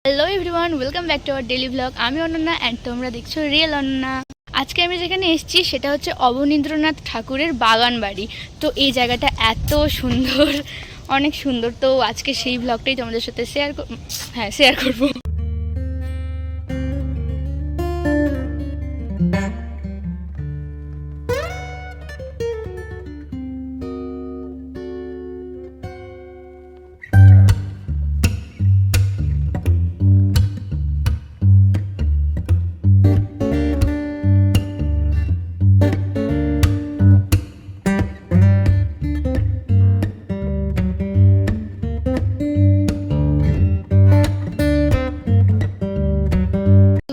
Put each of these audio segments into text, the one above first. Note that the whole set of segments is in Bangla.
Hello everyone, welcome back to our daily blog. আমি অনন্যা অ্যান্ড তোমরা দেখছো রিয়েল অনন্যা। আজকে আমি যেখানে এসেছি সেটা হচ্ছে অবনীন্দ্রনাথ ঠাকুরের বাগান বাড়ি। তো এই জায়গাটা এত সুন্দর, অনেক সুন্দর। তো আজকে সেই ব্লগটাই তোমাদের সাথে শেয়ার করবো।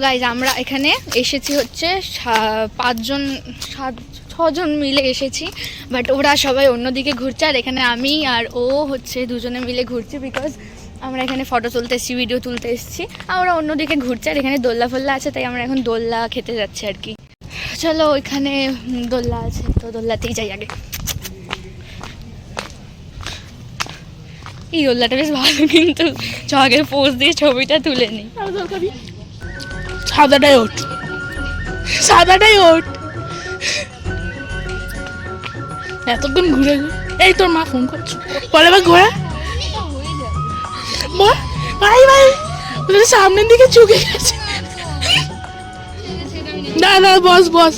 গাইজ আমরা এখানে এসেছি হচ্ছে 6জন মিলে এসেছি, বাট ওরা সবাই অন্যদিকে ঘুরছে আর এখানে আমি আর ও হচ্ছে দুজনে মিলে ঘুরছি। বিকজ আমরা এখানে ফটো তুলতে এসেছি, ভিডিও তুলতে এসেছি, আর ওরা অন্যদিকে ঘুরছে। আর এখানে দোল্লা ফোল্লা আছে, তাই আমরা এখন দোল্লা খেতে যাচ্ছি আর কি। চলো, ওইখানে দোল্লা আছে তো দোল্লাতেই যাই আগে। এই দোল্লাটা বেশ ভালো, কিন্তু আগে পোজ দিয়ে ছবিটা তুলে নিই। সাদাটাই ওঠ এতক্ষণ ঘুরে এই তোর মা ফোন করছো, বলে বা ঘোরা ভাই ভাই ওদের সামনের দিকে চুকে গেছে। না না বস বস।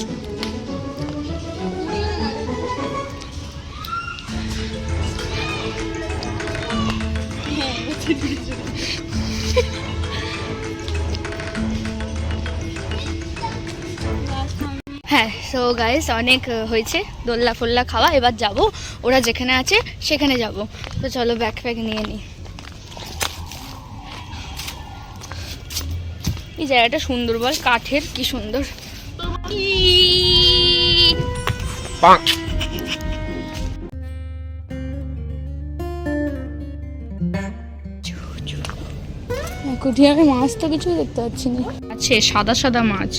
হ্যাঁ, সো গাইস অনেক হয়েছে দোল্লা ফোল্লা খাওয়া, এবার যাব ওরা যেখানে আছে সেখানে যাব। তো চলো ব্যাগ ফ্যাগ নিয়ে নিই। এই জায়গাটা সুন্দর, বল কাঠের কি সুন্দর। কুটিয়ারে মাছ তো কিছু দেখতে পাচ্ছি না। আছে সাদা সাদা মাছ।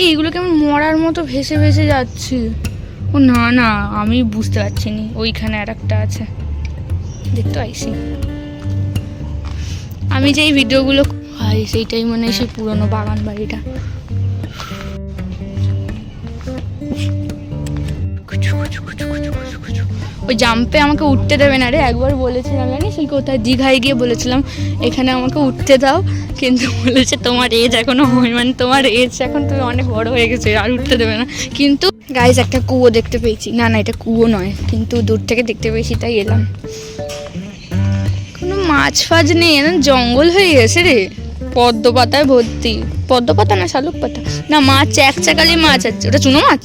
এইগুলো কেমন মরার মতো ভেসে ভেসে যাচ্ছে। ও না না, আমি বুঝতে পারছি না। ওইখানে আর একটা আছে, দেখতে পাইছি আমি যে এই ভিডিওগুলো হয়, সেইটাই মনে হয় সেই পুরনো বাগান বাড়িটা। ওই জাম্পে আমাকে উঠতে দেবে না রে, একবার বলেছিলাম জানিস ওই কোথায় দীঘায় গিয়ে বলেছিলাম এখানে আমাকে উঠতে দাও, কিন্তু বলেছে তোমার এজ এখনো হয়, মানে তোমার এজ এখন তুমি অনেক বড় হয়ে গেছে আর উঠতে দেবে না। কিন্তু গাইজ একটা কুয়ো দেখতে পেয়েছি। না না, এটা কুয়ো নয়, কিন্তু দূর থেকে দেখতে পেয়েছি তাই এলাম। কোনো মাছ ফাছ নেই, জঙ্গল হয়ে গেছে রে, পদ্ম পাতায় ভর্তি। পদ্ম পাতা না শালুক পাতা, না মাছ চ্যাকচাকালি মাছ আছে। ওটা চুনো মাছ,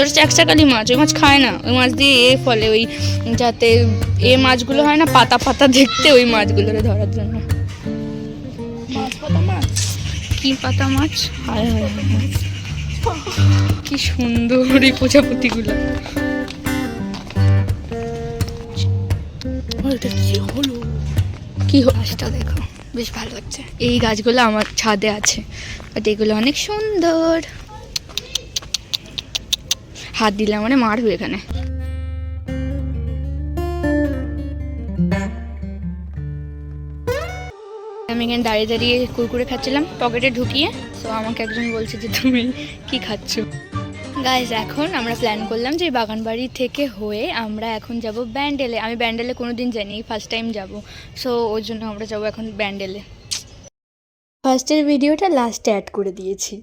ওটা চ্যাকচাকালি মাছ। ওই মাছ খায় না, ওই মাছ দিয়ে ফলে ওই যাতে মাছগুলো হয় না পাতা পাতা দেখতে, ওই মাছগুলোকে ধরার জন্য। কি পাতা মাছ, হায় হায় হায়, কি সুন্দর এই প্রজাপতিগুলো। কি গাছটা দেখো, বেশ ভালো লাগছে। এই গাছগুলো আমার ছাদে আছে, বাট এগুলো অনেক সুন্দর। হাত দিলে মানে মারবে এখানে। আমি এখানে দাঁড়িয়ে দাঁড়িয়ে কুরকুরে খাচ্ছিলাম পকেটে ঢুকিয়ে। তো আমাকে একজন বলছে যে তুমি কি খাচ্ছ। গাইজ এখন আমরা প্ল্যান করলাম যে বাগান বাড়ি থেকে হয়ে আমরা এখন যাব ব্যান্ডেলে। আমি ব্যান্ডেলে কোনোদিন যাইনি, ফার্স্ট টাইম যাব। সো ওর জন্য আমরা যাবো এখন ব্যান্ডেলে। ফার্স্টের ভিডিওটা লাস্টে অ্যাড করে দিয়েছি।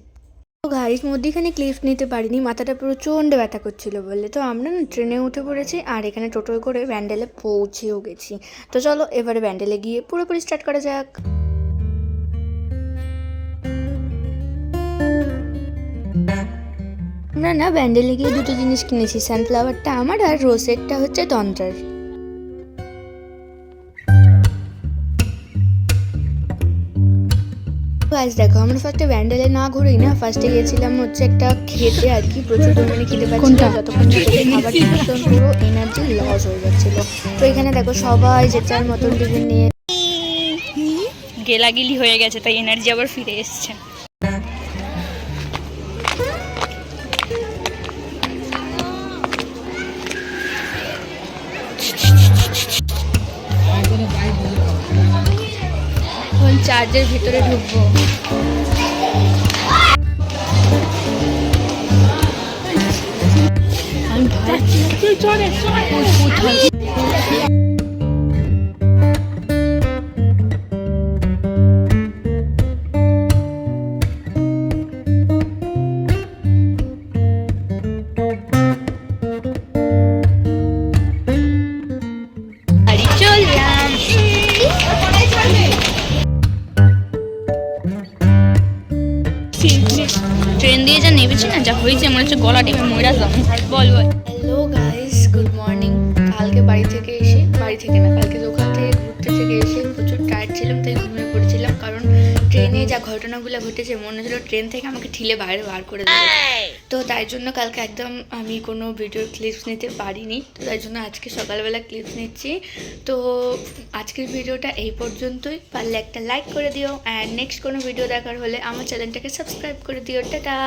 তো গাড়ির মধ্যেখানে ক্লিপ নিতে পারিনি, মাথাটা প্রচণ্ড ব্যথা করছিল বলে। তো আমরা না ট্রেনে উঠে পড়েছি আর এখানে টোটোয় করে ব্যান্ডেলে পৌঁছেও গেছি। তো চলো এবারে ব্যান্ডেলে গিয়ে পুরোপুরি স্টার্ট করা যাক। আমরা না ব্যান্ডেলে গিয়ে দুটো জিনিস কিনেছি, সানফ্লাওয়ারটা আমার আর রোসেটটা হচ্ছে তন্ত্রার। গাইস দেখো, আমরা ফার্স্টে ব্যান্ডেলে না ঘুরেই না ফার্স্টে গেছিলাম হচ্ছে একটা খেতে আর কি। প্রচুর পরিমাণে খেতে পাচ্ছি, যতক্ষণ খাবার তখন পুরো এনার্জি লস হয়ে যাচ্ছিল। তো এখানে দেখো সবাই যে যার মতন টিফিন নিয়ে গেলাগিলি হয়ে গেছে, তাই এনার্জি আবার ফিরে এসছে। চার্জের ভিতরে ঢুকবো। তুই চলে বাড়ি চললাম। ট্রেন দিয়ে যা নেমেছি না, যা হয়েছে মনে হচ্ছে গলা টিপে মরে আসলাম। বল বল। Hello guys, good morning. কালকে বাড়ি থেকে না, কালকে দোকান থেকে ঘুরতে থেকে এসে প্রচুর টায়ার্ড ছিলাম, তাই ঘুমিয়ে পড়েছিলাম। কারণ ট্রেনে যা ঘটনাগুলো ঘটেছে মনে হচ্ছিল ট্রেন থেকে আমাকে ঠেলে বাইরে বার করে দেবে। তো তাই জন্য কালকে একদম আমি কোনো ভিডিও ক্লিপস নিতে পারিনি। তো তাই জন্য আজকে সকালবেলা ক্লিপস নিচ্ছি। তো আজকের ভিডিওটা এই পর্যন্তই। পারলে একটা লাইক করে দিও, অ্যান্ড নেক্সট কোনো ভিডিও দেখার হলে আমার চ্যানেলটাকে সাবস্ক্রাইব করে দিও। টাটা।